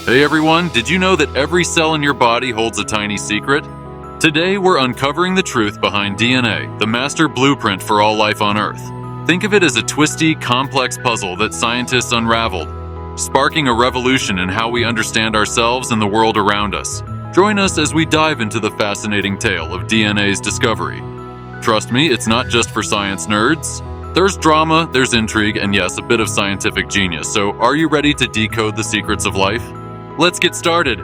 Hey everyone, did you know that every cell in your body holds a tiny secret? Today we're uncovering the truth behind DNA, the master blueprint for all life on Earth. Think of it as a twisty, complex puzzle that scientists unraveled, sparking a revolution in how we understand ourselves and the world around us. Join us as we dive into the fascinating tale of DNA's discovery. Trust me, it's not just for science nerds. There's drama, there's intrigue, and yes, a bit of scientific genius. So are you ready to decode the secrets of life? Let's get started.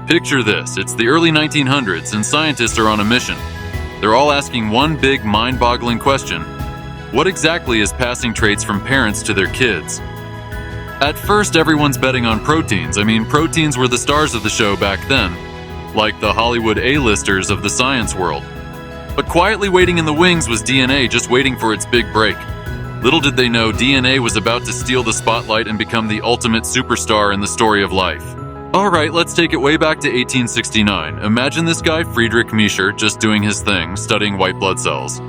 Picture this, it's the early 1900s and scientists are on a mission. They're all asking one big mind-boggling question. What exactly is passing traits from parents to their kids? At first, everyone's betting on proteins. Proteins were the stars of the show back then, like the Hollywood A-listers of the science world. But quietly waiting in the wings was DNA, just waiting for its big break. Little did they know DNA was about to steal the spotlight and become the ultimate superstar in the story of life. Alright, let's take it way back to 1869. Imagine this guy, Friedrich Miescher, just doing his thing, studying white blood cells.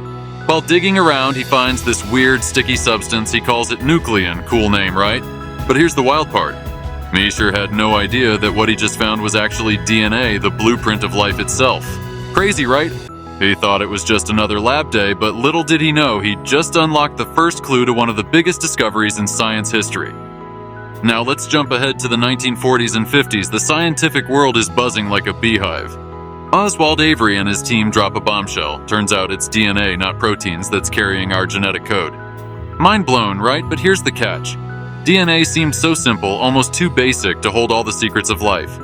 While digging around, he finds this weird, sticky substance. He calls it nuclein. Cool name, right? But here's the wild part. Miescher had no idea that what he just found was actually DNA, the blueprint of life itself. Crazy, right? He thought it was just another lab day, but little did he know he'd just unlocked the first clue to one of the biggest discoveries in science history. Now let's jump ahead to the 1940s and 50s. The scientific world is buzzing like a beehive. Oswald Avery and his team drop a bombshell. Turns out it's DNA, not proteins, that's carrying our genetic code. Mind blown, right? But here's the catch. DNA seemed so simple, almost too basic to hold all the secrets of life.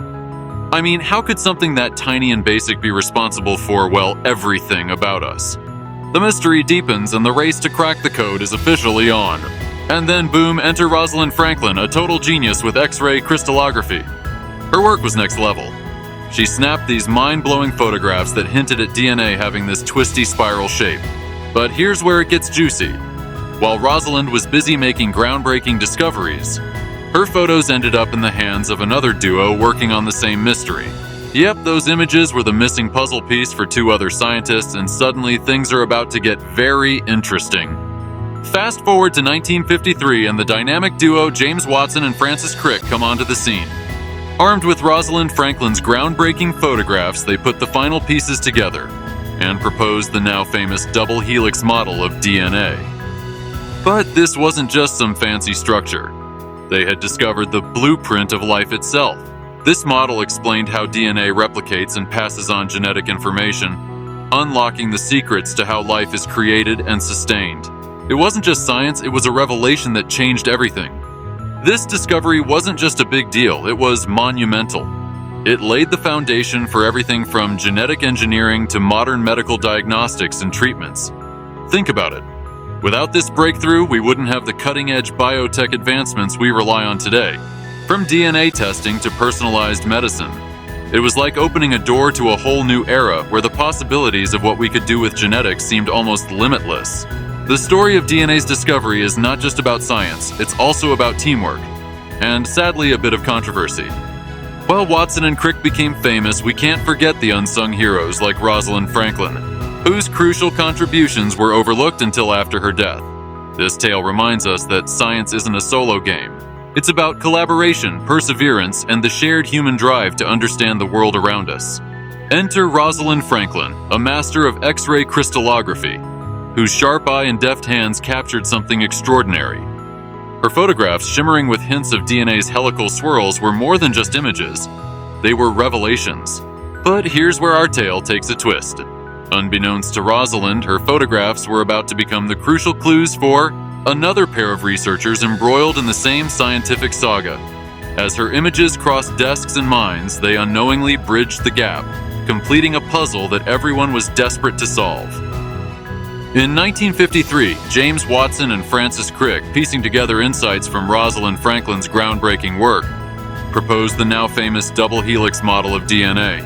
How could something that tiny and basic be responsible for, well, everything about us? The mystery deepens and the race to crack the code is officially on. And then boom, enter Rosalind Franklin, a total genius with X-ray crystallography. Her work was next level. She snapped these mind-blowing photographs that hinted at DNA having this twisty spiral shape. But here's where it gets juicy. While Rosalind was busy making groundbreaking discoveries, her photos ended up in the hands of another duo working on the same mystery. Yep, those images were the missing puzzle piece for two other scientists, and suddenly things are about to get very interesting. Fast forward to 1953 and the dynamic duo James Watson and Francis Crick come onto the scene. Armed with Rosalind Franklin's groundbreaking photographs, they put the final pieces together and proposed the now famous Double Helix model of DNA. But this wasn't just some fancy structure. They had discovered the blueprint of life itself. This model explained how DNA replicates and passes on genetic information, unlocking the secrets to how life is created and sustained. It wasn't just science, it was a revelation that changed everything. This discovery wasn't just a big deal, it was monumental. It laid the foundation for everything from genetic engineering to modern medical diagnostics and treatments. Think about it. Without this breakthrough, we wouldn't have the cutting-edge biotech advancements we rely on today. From DNA testing to personalized medicine, it was like opening a door to a whole new era where the possibilities of what we could do with genetics seemed almost limitless. The story of DNA's discovery is not just about science, it's also about teamwork, and sadly a bit of controversy. While Watson and Crick became famous, we can't forget the unsung heroes like Rosalind Franklin, whose crucial contributions were overlooked until after her death. This tale reminds us that science isn't a solo game. It's about collaboration, perseverance, and the shared human drive to understand the world around us. Enter Rosalind Franklin, a master of X-ray crystallography, whose sharp eye and deft hands captured something extraordinary. Her photographs, shimmering with hints of DNA's helical swirls, were more than just images. They were revelations. But here's where our tale takes a twist. Unbeknownst to Rosalind, her photographs were about to become the crucial clues for another pair of researchers embroiled in the same scientific saga. As her images crossed desks and minds, they unknowingly bridged the gap, completing a puzzle that everyone was desperate to solve. In 1953, James Watson and Francis Crick, piecing together insights from Rosalind Franklin's groundbreaking work, proposed the now famous Double Helix model of DNA.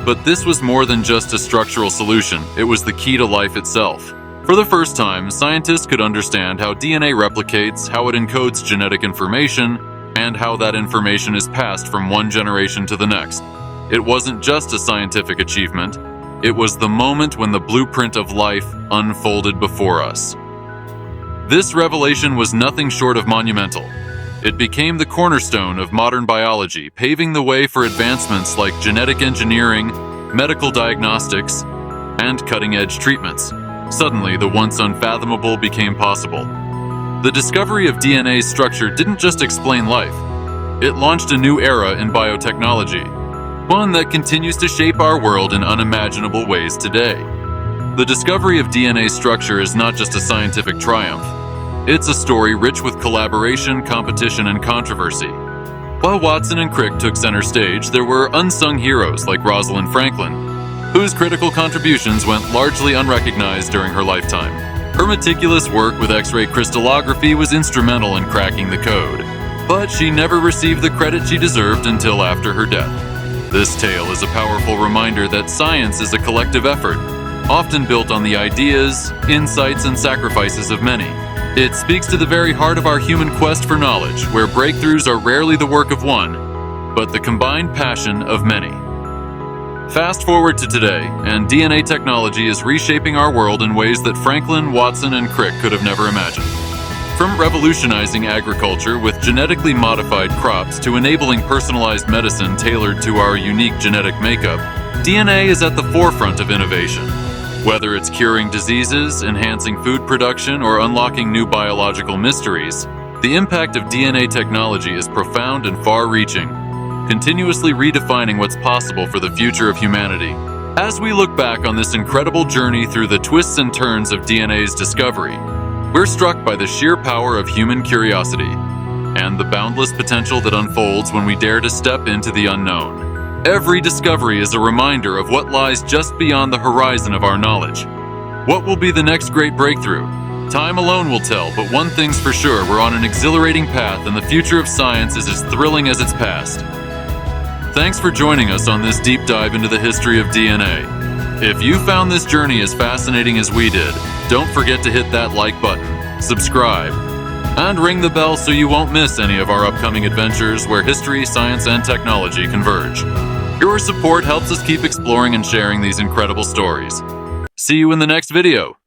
But this was more than just a structural solution, it was the key to life itself. For the first time, scientists could understand how DNA replicates, how it encodes genetic information, and how that information is passed from one generation to the next. It wasn't just a scientific achievement, it was the moment when the blueprint of life unfolded before us. This revelation was nothing short of monumental. It became the cornerstone of modern biology, paving the way for advancements like genetic engineering, medical diagnostics, and cutting-edge treatments. Suddenly, the once unfathomable became possible. The discovery of DNA's structure didn't just explain life. It launched a new era in biotechnology, one that continues to shape our world in unimaginable ways today. The discovery of DNA's structure is not just a scientific triumph. It's a story rich with collaboration, competition, and controversy. While Watson and Crick took center stage, there were unsung heroes like Rosalind Franklin, whose critical contributions went largely unrecognized during her lifetime. Her meticulous work with X-ray crystallography was instrumental in cracking the code, but she never received the credit she deserved until after her death. This tale is a powerful reminder that science is a collective effort, often built on the ideas, insights, and sacrifices of many. It speaks to the very heart of our human quest for knowledge, where breakthroughs are rarely the work of one, but the combined passion of many. Fast forward to today, and DNA technology is reshaping our world in ways that Franklin, Watson, and Crick could have never imagined. From revolutionizing agriculture with genetically modified crops to enabling personalized medicine tailored to our unique genetic makeup, DNA is at the forefront of innovation. Whether it's curing diseases, enhancing food production, or unlocking new biological mysteries, the impact of DNA technology is profound and far-reaching, continuously redefining what's possible for the future of humanity. As we look back on this incredible journey through the twists and turns of DNA's discovery, we're struck by the sheer power of human curiosity and the boundless potential that unfolds when we dare to step into the unknown. Every discovery is a reminder of what lies just beyond the horizon of our knowledge. What will be the next great breakthrough? Time alone will tell, but one thing's for sure, we're on an exhilarating path and the future of science is as thrilling as its past. Thanks for joining us on this deep dive into the history of DNA. If you found this journey as fascinating as we did, don't forget to hit that like button, subscribe, and ring the bell so you won't miss any of our upcoming adventures where history, science, and technology converge. Your support helps us keep exploring and sharing these incredible stories. See you in the next video.